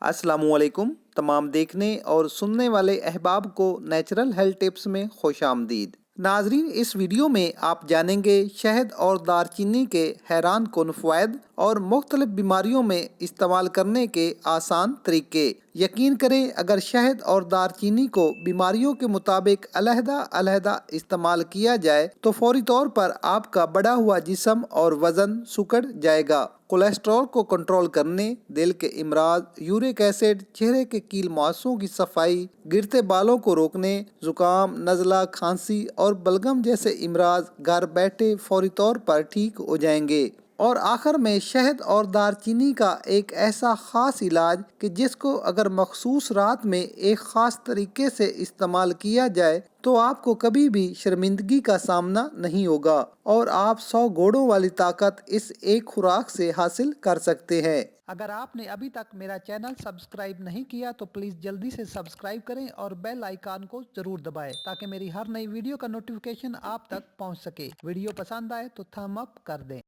अस्सलामुअलैकुम तमाम देखने और सुनने वाले अहबाब को नेचुरल हेल्थ टिप्स में खुश आमदीद। नाजरीन, इस वीडियो में आप जानेंगे शहद और दारचीनी के हैरान कुन फ़वाइद और मुख्तलिफ बीमारियों में इस्तेमाल करने के आसान तरीके। यकीन करें, अगर शहद और दारचीनी को बीमारियों के मुताबिक अलहदा इस्तेमाल किया जाए तो फौरी तौर पर आपका बढ़ा हुआ जिस्म और वज़न सुकड़ जाएगा। कोलेस्ट्रॉल को कंट्रोल करने, दिल के इमराज, यूरिक एसिड, चेहरे के कील मुआसों की सफाई, गिरते बालों को रोकने, जुकाम, नज़ला, खांसी और बलगम जैसे इमराज घर बैठे फौरी तौर पर ठीक हो जाएंगे। और आखिर में शहद और दारचीनी का एक ऐसा ख़ास इलाज कि जिसको अगर मखसूस रात में एक ख़ास तरीके से इस्तेमाल किया जाए तो आपको कभी भी शर्मिंदगी का सामना नहीं होगा और आप 100 घोड़ों वाली ताकत इस एक खुराक से हासिल कर सकते हैं। अगर आपने अभी तक मेरा चैनल सब्सक्राइब नहीं किया तो प्लीज़ जल्दी से सब्सक्राइब करें और बेल आइकन को ज़रूर दबाएं ताकि मेरी हर नई वीडियो का नोटिफिकेशन आप तक पहुंच सके। वीडियो पसंद आए तो थम अप कर दें।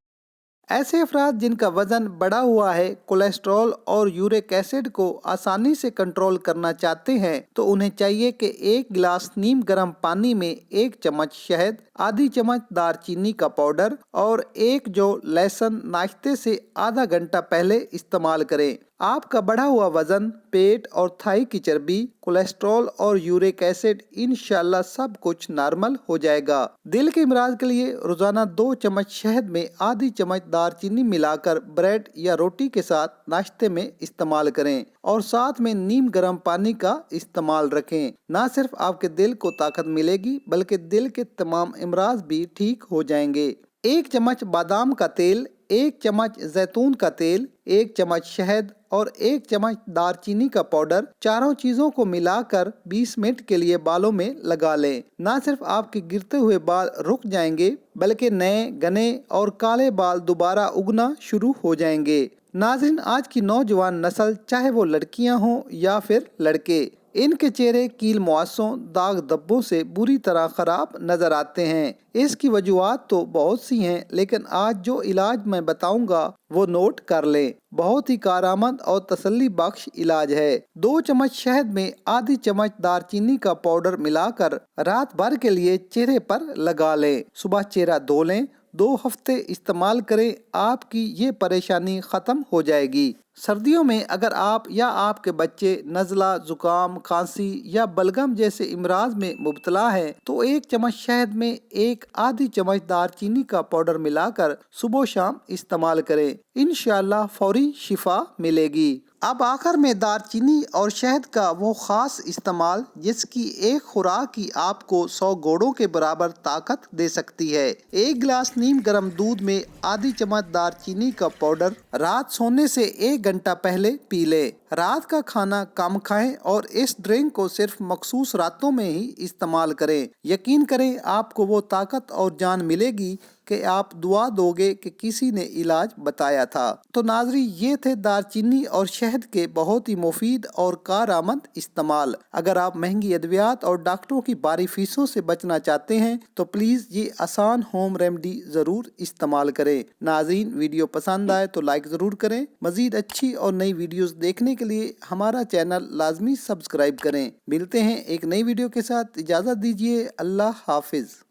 ऐसे अफराद जिनका वज़न बढ़ा हुआ है, कोलेस्ट्रॉल और यूरिक एसिड को आसानी से कंट्रोल करना चाहते हैं तो उन्हें चाहिए कि एक गिलास नीम गर्म पानी में 1 चम्मच शहद, आधी चम्मच दारचीनी का पाउडर और एक जो लहसुन नाश्ते से आधा घंटा पहले इस्तेमाल करें। आपका बढ़ा हुआ वजन, पेट और थाई की चर्बी, कोलेस्ट्रॉल और यूरिक एसिड इंशाल्लाह सब कुछ नॉर्मल हो जाएगा। दिल के इमराज के लिए रोजाना 2 चम्मच शहद में आधी चम्मच दारचीनी मिलाकर ब्रेड या रोटी के साथ नाश्ते में इस्तेमाल करें और साथ में नीम गर्म पानी का इस्तेमाल रखें। न सिर्फ आपके दिल को ताकत मिलेगी बल्कि दिल के तमाम इमराज भी ठीक हो जाएंगे। 1 चम्मच बादाम का तेल, 1 चम्मच जैतून का तेल, 1 चम्मच शहद और 1 चम्मच दारचीनी का पाउडर, चारों चीजों को मिलाकर 20 मिनट के लिए बालों में लगा लें। न सिर्फ आपके गिरते हुए बाल रुक जाएंगे बल्कि नए, घने और काले बाल दोबारा उगना शुरू हो जाएंगे। नाज़रीन, आज की नौजवान नस्ल, चाहे वो लड़कियां हों या फिर लड़के, इनके चेहरे कील मुआसों, दाग धब्बों से बुरी तरह खराब नजर आते हैं। इसकी वजूहात तो बहुत सी हैं, लेकिन आज जो इलाज मैं बताऊंगा वो नोट कर लें। बहुत ही कारआमद और तसल्ली बख्श इलाज है। 2 चम्मच शहद में आधी चम्मच दारचीनी का पाउडर मिलाकर रात भर के लिए चेहरे पर लगा लें। सुबह चेहरा धो लें। 2 हफ्ते इस्तेमाल करें, आपकी ये परेशानी खत्म हो जाएगी। सर्दियों में अगर आप या आपके बच्चे नज़ला, जुकाम, खांसी या बलगम जैसे इमराज में मुब्तला है तो 1 चम्मच शहद में एक आधी चम्मच दारचीनी का पाउडर मिलाकर सुबह शाम इस्तेमाल करें। इंशाल्लाह फौरी शिफा मिलेगी। अब आखिर में दारचीनी और शहद का वो खास इस्तेमाल जिसकी एक खुराक ही आपको 100 घोड़ों के बराबर ताकत दे सकती है। 1 गिलास नीम गर्म दूध में आधी चम्मच दारचीनी का पाउडर रात सोने से 1 घंटा पहले पी लें। रात का खाना कम खाएं और इस ड्रिंक को सिर्फ मखसूस रातों में ही इस्तेमाल करें। यकीन करें, आपको वो ताकत और जान मिलेगी कि आप दुआ दोगे कि किसी ने इलाज बताया था। तो नाजरी, ये थे दारचीनी और शहद के बहुत ही मुफीद और कारआमद इस्तेमाल। अगर आप महंगी अद्वियात और डॉक्टरों की भारी फीसों से बचना चाहते हैं तो प्लीज़ ये आसान होम रेमेडी ज़रूर इस्तेमाल करें। नाजरीन, वीडियो पसंद आए तो लाइक ज़रूर करें। मज़ीद अच्छी और नई वीडियोज़ देखने के लिए हमारा चैनल लाजमी सब्सक्राइब करें। मिलते हैं एक नई वीडियो के साथ। इजाज़त दीजिए। अल्लाह हाफिज़।